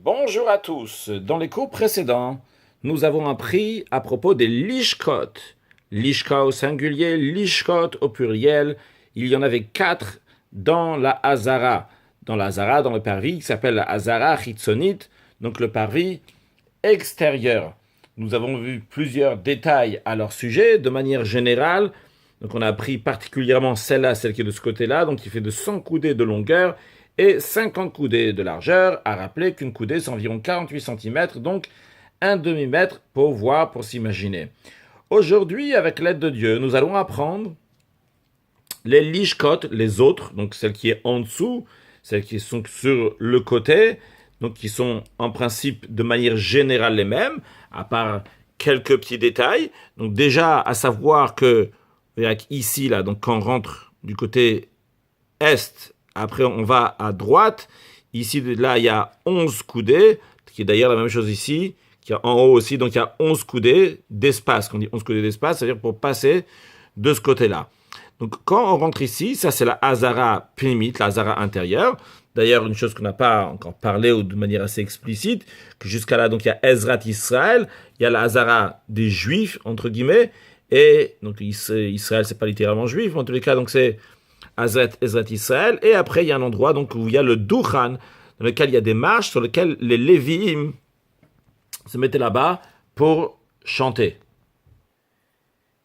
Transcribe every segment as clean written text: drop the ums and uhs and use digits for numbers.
Bonjour à tous. Dans les cours précédents, nous avons appris à propos des lishkot. Lishka au singulier, lishkot au pluriel. Il y en avait 4 dans la Hazara. Dans la Hazara, dans le parvis qui s'appelle la Hazara chitzonit, donc le parvis extérieur. Nous avons vu plusieurs détails à leur sujet de manière générale. Donc on a appris particulièrement celle-là, celle qui est de ce côté-là, donc qui fait de 100 coudées de longueur et 50 coudées de largeur. À rappeler qu'une coudée c'est environ 48 cm, donc un demi-mètre pour voir, pour s'imaginer. Aujourd'hui, avec l'aide de Dieu, nous allons apprendre les lishkot, les autres, donc celles qui est en dessous, celles qui sont sur le côté, donc qui sont en principe de manière générale les mêmes, à part quelques petits détails. Donc déjà, à savoir que ici, là, donc quand on rentre du côté est, après on va à droite, ici, là, il y a 11 coudées, qui est d'ailleurs la même chose ici, qui est en haut aussi, donc il y a 11 coudées d'espace. Quand on dit 11 coudées d'espace, c'est-à-dire pour passer de ce côté-là. Donc quand on rentre ici, ça c'est la Hazara Pnimit, la Hazara intérieure. D'ailleurs, une chose qu'on n'a pas encore parlé ou de manière assez explicite, que jusqu'à là, donc il y a Ezrat Israël, il y a la Hazara des Juifs, entre guillemets, et donc Israël, c'est pas littéralement juif, mais en tous les cas, donc c'est Ezrat Israël, et après il y a un endroit donc où il y a le Duchan, dans lequel il y a des marches sur lesquelles les Lévi'im se mettaient là-bas pour chanter.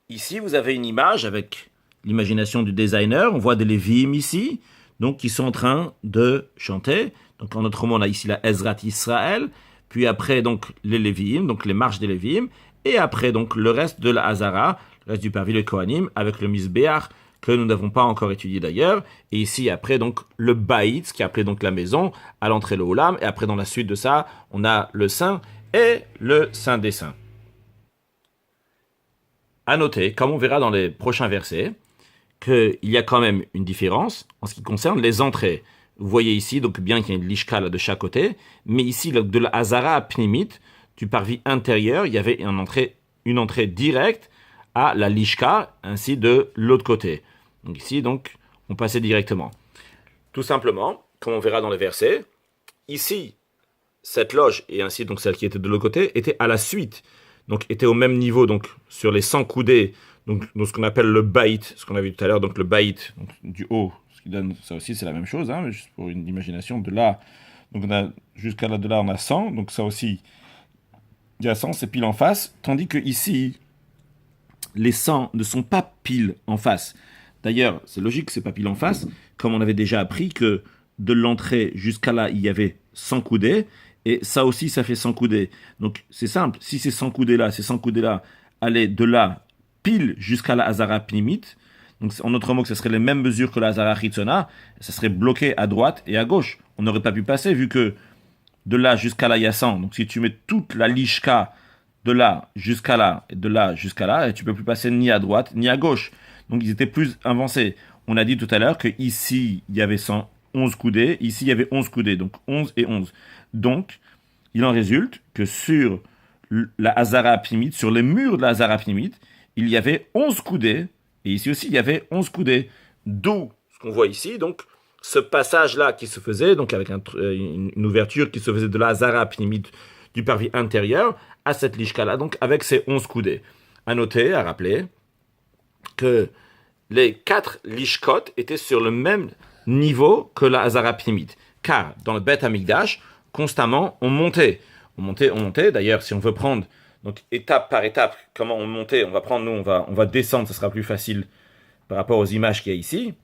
Ici, vous avez une image avec l'imagination du designer. On voit des Lévi'im ici, donc qui sont en train de chanter. Donc en autre mot, on a ici la Ezrat Israël, puis après donc les Lévi'im, donc les marches des Lévi'im, et après donc le reste de la Hazara, le reste du parvis le Kohanim, avec le Misbéach, que nous n'avons pas encore étudié d'ailleurs, et ici après donc le Baït, qui est appelé donc la maison, à l'entrée le Olam, et après dans la suite de ça, on a le Saint et le Saint des Saints. À noter, comme on verra dans les prochains versets, qu'il y a quand même une différence en ce qui concerne les entrées. Vous voyez ici, donc bien qu'il y ait une lishka là, de chaque côté, mais ici, de la Hazara Pnimit, du parvis intérieur, il y avait une entrée directe à la lishka, ainsi de l'autre côté. Donc ici, donc, on passait directement. Tout simplement, comme on verra dans les versets, ici, cette loge, et ainsi donc celle qui était de l'autre côté, était à la suite, donc était au même niveau, donc sur les 100 coudées, donc dans ce qu'on appelle le baït, ce qu'on a vu tout à l'heure, donc le baït donc, du haut, ce qui donne ça aussi c'est la même chose, mais juste pour une imagination, de là, donc on a jusqu'à là, de là on a 100, donc ça aussi, il y a 100, c'est pile en face, tandis que ici, les 100 ne sont pas pile en face. D'ailleurs, c'est logique que c'est pas pile en face, comme on avait déjà appris que de l'entrée jusqu'à là, il y avait 100 coudées, et ça aussi, ça fait 100 coudées. Donc, c'est simple, si ces 100 coudées-là, allaient de là, pile jusqu'à la Hazara Pnimit, donc en autre mot, que ce serait les mêmes mesures que la Hazara Chitzona, ça serait bloqué à droite et à gauche. On n'aurait pas pu passer, vu que de là jusqu'à là, il y a 100. Donc, si tu mets toute la lishka de là jusqu'à là, et de là jusqu'à là, et tu peux plus passer ni à droite, ni à gauche. Donc, ils étaient plus avancés. On a dit tout à l'heure qu'ici, il y avait 111 coudées, ici, il y avait 11 coudées, donc 11 et 11. Donc, il en résulte que sur la Hazara Pnimit, sur les murs de la Hazara Pnimit, il y avait 11 coudées, et ici aussi, il y avait 11 coudées. D'où ce qu'on voit ici, donc, ce passage-là qui se faisait, donc avec une ouverture qui se faisait de la Hazara Pnimit du parvis intérieur à cette lishka-là, donc avec ces 11 coudées. À noter, à rappeler, que les 4 lishkot étaient sur le même niveau que la Hazara Pnimit. Car dans le Beth Amikdash, constamment, on montait. On montait. D'ailleurs, si on veut prendre donc étape par étape comment on montait, on va prendre, nous, on va descendre, ça sera plus facile par rapport aux images qu'il y a ici.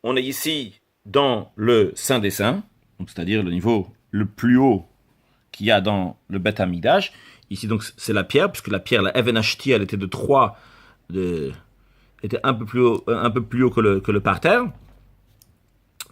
On est ici dans le Saint des Saints, c'est-à-dire le niveau le plus haut qu'il y a dans le Beth Amikdash. Ici, donc, c'est la pierre, puisque la pierre, la Even Ashti, elle était était un peu plus haut que le parterre.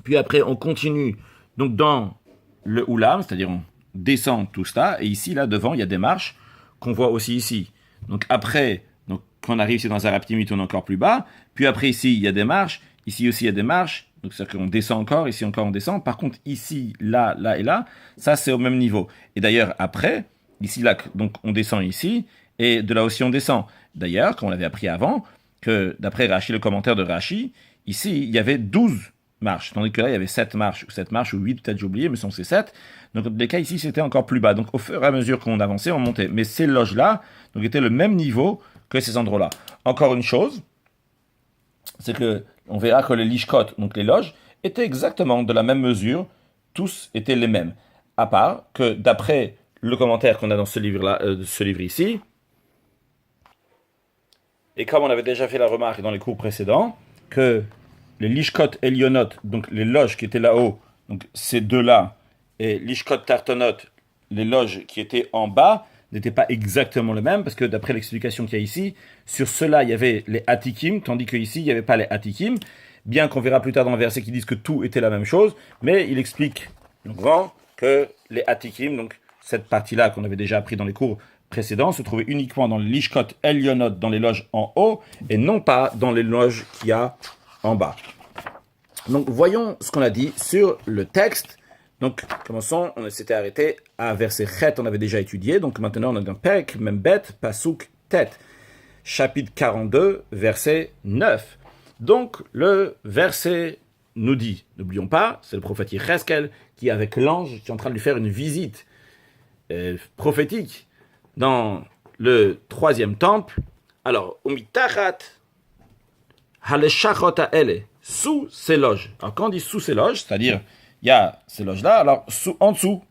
Puis après, on continue donc dans le Oulam, c'est-à-dire on descend tout ça, et ici, là, devant, il y a des marches qu'on voit aussi ici. Donc après, donc, quand on arrive ici dans Hazara Pnimit, on est encore plus bas. Puis après, ici, il y a des marches. Ici aussi, il y a des marches. Donc c'est-à-dire qu'on descend encore, ici encore on descend. Par contre, ici, là, là et là, ça, c'est au même niveau. Et d'ailleurs, après, ici, là, donc on descend ici, et de là aussi, on descend. D'ailleurs, comme on l'avait appris avant, que d'après Rashi, le commentaire de Rashi, ici, il y avait 12 marches. Tandis que là, il y avait 7 marches, ou 8, peut-être j'ai oublié, mais c'est 7. Donc, dans les cas ici, c'était encore plus bas. Donc, au fur et à mesure qu'on avançait, on montait. Mais ces loges-là, donc, étaient le même niveau que ces endroits-là. Encore une chose, c'est que on verra que les lishkot, donc les loges, étaient exactement de la même mesure. Tous étaient les mêmes. À part que, d'après le commentaire qu'on a dans ce livre-là, ce livre ici, et comme on avait déjà fait la remarque dans les cours précédents, que les lishkot elionot, donc les loges qui étaient là-haut, donc ces deux-là, et lishkot tartonot, les loges qui étaient en bas, n'étaient pas exactement les mêmes, parce que d'après l'explication qu'il y a ici, sur cela il y avait les atikim, tandis qu'ici il n'y avait pas les atikim, bien qu'on verra plus tard dans le verset qui disent que tout était la même chose, mais il explique donc que les atikim, donc cette partie-là qu'on avait déjà appris dans les cours précédents, se trouvait uniquement dans les lishkot elionot, dans les loges en haut, et non pas dans les loges qu'il y a en bas. Donc voyons ce qu'on a dit sur le texte. Donc commençons, on s'était arrêté à verset chet, on avait déjà étudié, donc maintenant on a un perek, membet, pasuk, tet, chapitre 42, verset 9. Donc le verset nous dit, n'oublions pas, c'est le prophète Yecheskel qui est avec l'ange, qui est en train de lui faire une visite prophétique dans le 3e temple. Alors, umitachat haleshachot ha'ele, sous ces loges. Alors, quand on dit sous ces loges, c'est-à-dire, il y a ces loges-là, alors, en dessous,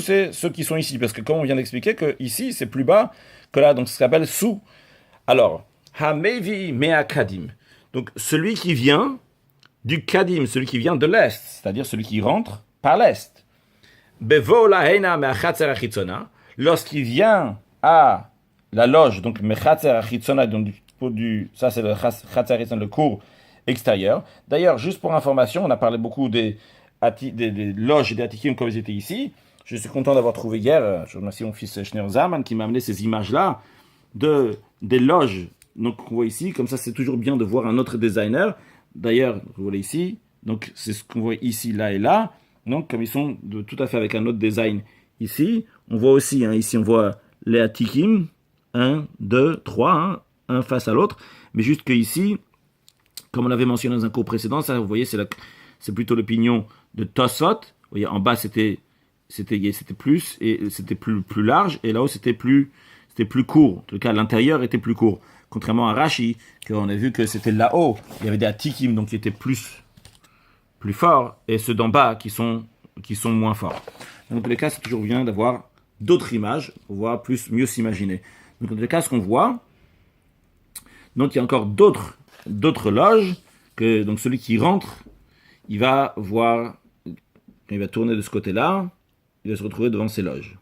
c'est ceux qui sont ici, parce que comme on vient d'expliquer, que ici, c'est plus bas que là, donc ça s'appelle sous. Alors, hamevi mea kadim, donc celui qui vient du kadim, celui qui vient de l'est, c'est-à-dire celui qui rentre par l'est. Bevo laheina me'achatzer achitzona, lorsqu'il vient à la loge, donc mechatzer achitzona, donc ça c'est le chatzer achitzona, le cours extérieur. D'ailleurs, juste pour information, on a parlé beaucoup des loges et des atikim comme ils étaient ici. Je suis content d'avoir trouvé hier, je remercie mon fils Schneur Zaman qui m'a amené ces images-là des loges. Donc on voit ici, comme ça c'est toujours bien de voir un autre designer. D'ailleurs, vous voyez ici, donc c'est ce qu'on voit ici, là et là. Donc comme ils sont tout à fait avec un autre design ici, on voit aussi, ici on voit les atikim, 1, 2, 3, un face à l'autre, mais juste que ici, comme on l'avait mentionné dans un cours précédent, ça vous voyez, c'est plutôt l'opinion de Tosfot. Vous voyez, en bas c'était plus et c'était plus large, et là-haut c'était plus court. En tout cas, l'intérieur était plus court. Contrairement à Rashi, qu'on a vu que c'était là-haut, il y avait des atikim donc qui étaient plus forts, et ceux d'en bas qui sont moins forts. Dans tous les cas, c'est toujours bien d'avoir d'autres images pour voir mieux s'imaginer. Donc dans tous les cas, ce qu'on voit, donc il y a encore d'autres loges que donc celui qui rentre, il va voir, il va tourner de ce côté-là, il va se retrouver devant ces loges.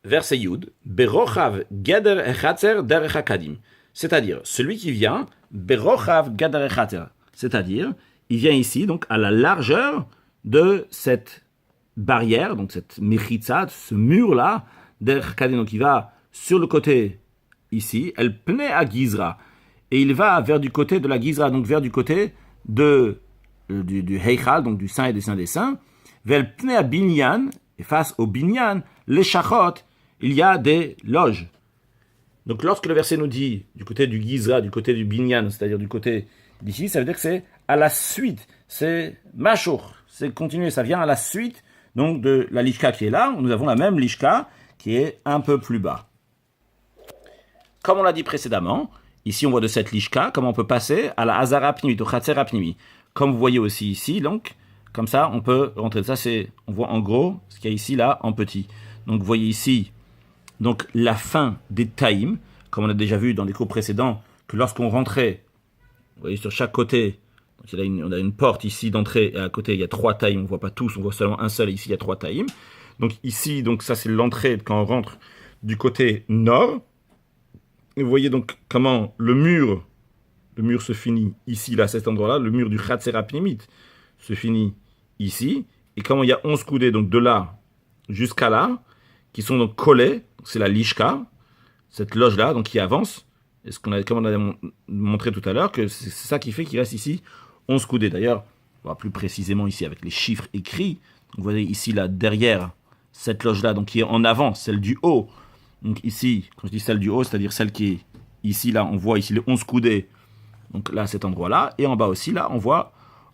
Verset Yud, Berochav Gader Echatzer Derech Akadim. C'est-à-dire, celui qui vient, Berochav Gader Echatzer. C'est-à-dire, il vient ici, donc, à la largeur de cette barrière, donc cette mechitza, ce mur-là, Derech Akadim. Donc, il va sur le côté, ici, El Pnei à Gizra. Et il va vers du côté de la Gizra, donc vers du côté du Heichal, donc du Saint et des Saints des Saints. Vers El Pnei à Binyan, et face au Binyan, les Shachot, il y a des loges. Donc lorsque le verset nous dit du côté du Gizra, du côté du Binyan, c'est-à-dire du côté d'ici, ça veut dire que c'est à la suite, c'est Machour, c'est continué, ça vient à la suite donc de la Lishka qui est là. Nous avons la même Lishka qui est un peu plus bas. Comme on l'a dit précédemment, ici on voit de cette Lishka comment on peut passer à la Hazara Pnimit, au Chatzer Pnimi. Comme vous voyez aussi ici, donc, comme ça on peut rentrer. Ça on voit en gros ce qu'il y a ici là en petit. Donc vous voyez ici donc la fin des taïms, comme on a déjà vu dans les cours précédents, que lorsqu'on rentrait, vous voyez sur chaque côté, donc on a une porte ici d'entrée, et à côté il y a 3 taïms, on ne voit pas tous, on voit seulement un seul, et ici il y a 3 taïms. Donc ici, donc ça c'est l'entrée quand on rentre du côté nord. Et vous voyez donc comment le mur se finit ici, là, à cet endroit-là, le mur du Chatzer Pnimit se finit ici, et comment il y a 11 coudées, donc de là jusqu'à là, qui sont donc collés, c'est la Lishka, cette loge-là, donc qui avance, et comme on a montré tout à l'heure, que c'est ça qui fait qu'il reste ici 11 coudées. D'ailleurs, on va plus précisément ici avec les chiffres écrits, donc vous voyez ici, là, derrière cette loge-là, donc qui est en avant, celle du haut. Donc ici, quand je dis celle du haut, c'est-à-dire celle qui est ici, là, on voit ici les 11 coudées, donc là, à cet endroit-là, et en bas aussi, là, on voit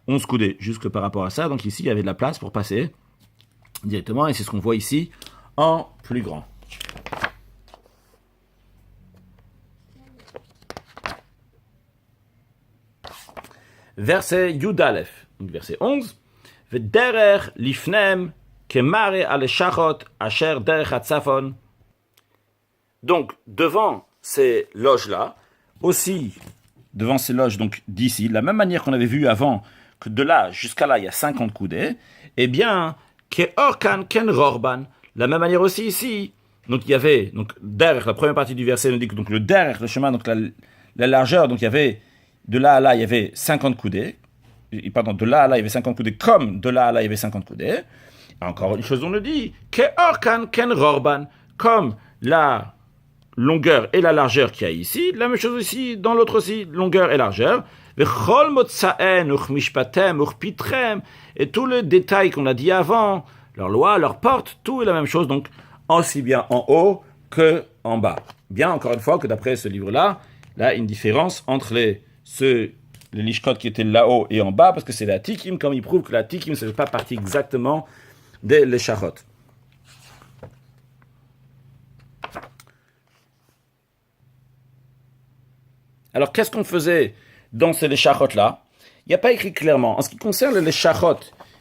11 coudées, juste que par rapport à ça. Donc ici, il y avait de la place pour passer directement, et c'est ce qu'on voit ici en plus grand. Verset Yudalef, verset 11. V'derer lifnem kemare aleshachot asher derech hatzafon. Donc, devant ces loges-là, aussi devant ces loges donc d'ici, de la même manière qu'on avait vu avant, que de là jusqu'à là, il y a 50 coudées, eh bien, ke'orkan ken rorban, la même manière aussi ici. Donc, il y avait, donc, derrière, la première partie du verset nous dit que donc, le derrière, le chemin, donc la largeur, donc il y avait de là à là, il y avait 50 coudées. Pardon, de là à là, il y avait 50 coudées, comme de là à là, il y avait 50 coudées. Encore une chose, on le dit, Ke'orkan ken rorban, comme la longueur et la largeur qu'il y a ici, la même chose ici, dans l'autre aussi, longueur et largeur. V'chol motzaen, uchmishpatem, uchpitrem, et tous les détails qu'on a dit avant, leur loi, leur porte, tout est la même chose, donc aussi bien en haut que en bas. Bien, encore une fois, que d'après ce livre-là, là, une différence entre les lishkot qui étaient là-haut et en bas, parce que c'est la tikim, comme il prouve que la tikim ne fait pas partie exactement des leshachot. Alors, qu'est-ce qu'on faisait dans ces leshachot-là? Il n'y a pas écrit clairement. En ce qui concerne les leshachot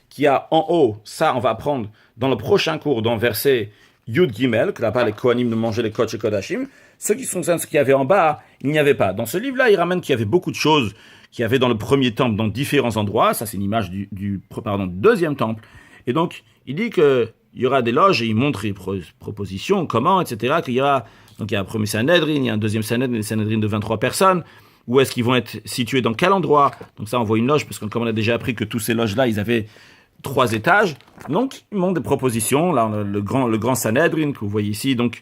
qu'il y a en haut, ça, on va apprendre dans le prochain cours, dans verset Yud Gimel, que là-bas les Kohanim ne mangeaient les Kodesh et Kodashim. Ceux qui sont ce qu'il y avait en bas, il n'y avait pas. Dans ce livre-là, il ramène qu'il y avait beaucoup de choses qu'il y avait dans le premier temple, dans différents endroits. Ça, c'est une image du deuxième temple. Et donc, il dit qu'il y aura des loges, et il montre les propositions, comment, etc. Qu'il y aura, donc il y a un premier Sanhedrin, il y a un deuxième Sanhedrin, des Sanhedrin de 23 personnes. Où est-ce qu'ils vont être situés, dans quel endroit? Donc ça, on voit une loge, parce que comme on a déjà appris que tous ces loges-là, ils avaient 3 étages. Donc, ils montrent des propositions. Là, on a le grand Sanhedrin, que vous voyez ici, donc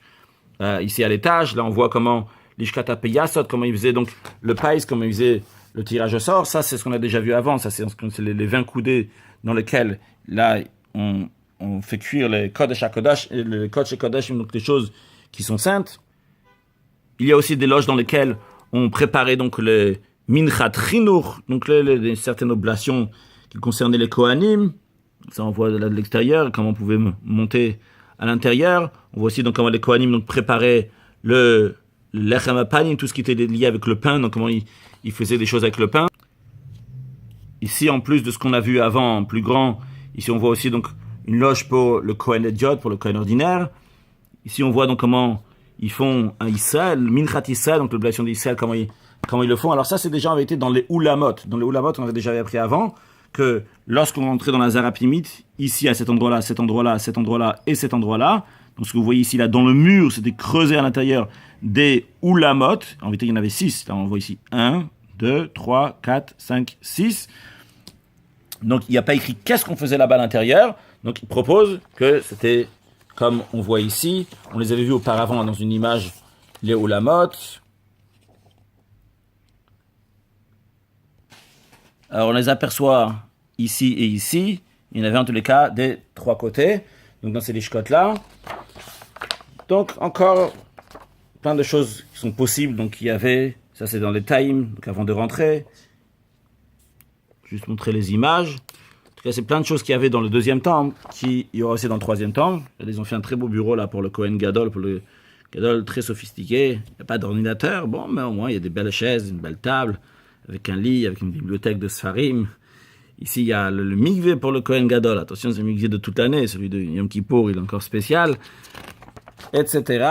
ici à l'étage. Là, on voit comment l'Ishkata Peyasot, comment ils faisaient donc le païs, comment ils faisaient le tirage au sort. Ça, c'est ce qu'on a déjà vu avant. Ça, c'est les 20 coudées dans lesquelles, là, on fait cuire les Kodesh HaKodesh, les Kodesh HaKodesh, donc les choses qui sont saintes. Il y a aussi des loges dans lesquelles on préparait donc le Minchat Chinur, donc les certaines oblations qui concernaient les Kohanim. Ça, on voit de l'extérieur, comment on pouvait monter à l'intérieur. On voit aussi donc comment les Kohanim donc préparaient le Lechem HaPanim, tout ce qui était lié avec le pain, donc comment ils faisaient des choses avec le pain. Ici, en plus de ce qu'on a vu avant, en plus grand, ici on voit aussi donc une loge pour le Kohen Ediot, pour le Kohen ordinaire. Ici, on voit donc comment ils font un Israël, Minchat Israël, donc l'oblation d'Israël, comment ils le font. Alors ça, c'est déjà avait été dans les Oulamot. Dans les Oulamot, on avait déjà appris avant que lorsqu'on rentrait dans la Zarapimite, ici, à cet endroit-là, cet endroit-là, cet endroit-là et cet endroit-là, donc ce que vous voyez ici, là, dans le mur, c'était creusé à l'intérieur des Oulamot. En vérité, il y en avait 6. Là, on voit ici 1, 2, 3, 4, 5, 6. Donc, il n'y a pas écrit qu'est-ce qu'on faisait là-bas à l'intérieur. Donc, il propose que c'était comme on voit ici. On les avait vus auparavant dans une image, les Oulamot. Alors, on les aperçoit ici et ici. Il y en avait en tous les cas des 3 côtés. Donc, dans ces lishkot-là. Donc, encore plein de choses qui sont possibles. Donc, il y avait, ça c'est dans les times, donc avant de rentrer. Juste montrer les images. En tout cas, c'est plein de choses qu'il y avait dans le deuxième temple, qu'il y aura aussi dans le troisième temple. Ils ont fait un très beau bureau là pour le Kohen Gadol, pour le Gadol très sophistiqué. Il n'y a pas d'ordinateur, bon, mais au moins il y a des belles chaises, une belle table, avec un lit, avec une bibliothèque de Sfarim. Ici, il y a le mikvé pour le Kohen Gadol. Attention, c'est le mikvé de toute l'année, celui de Yom Kippour, il est encore spécial, etc.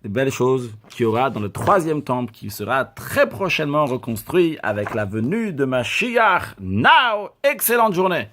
Des belles choses qu'il y aura dans le troisième temple qui sera très prochainement reconstruit avec la venue de Mashiach. Now, excellente journée!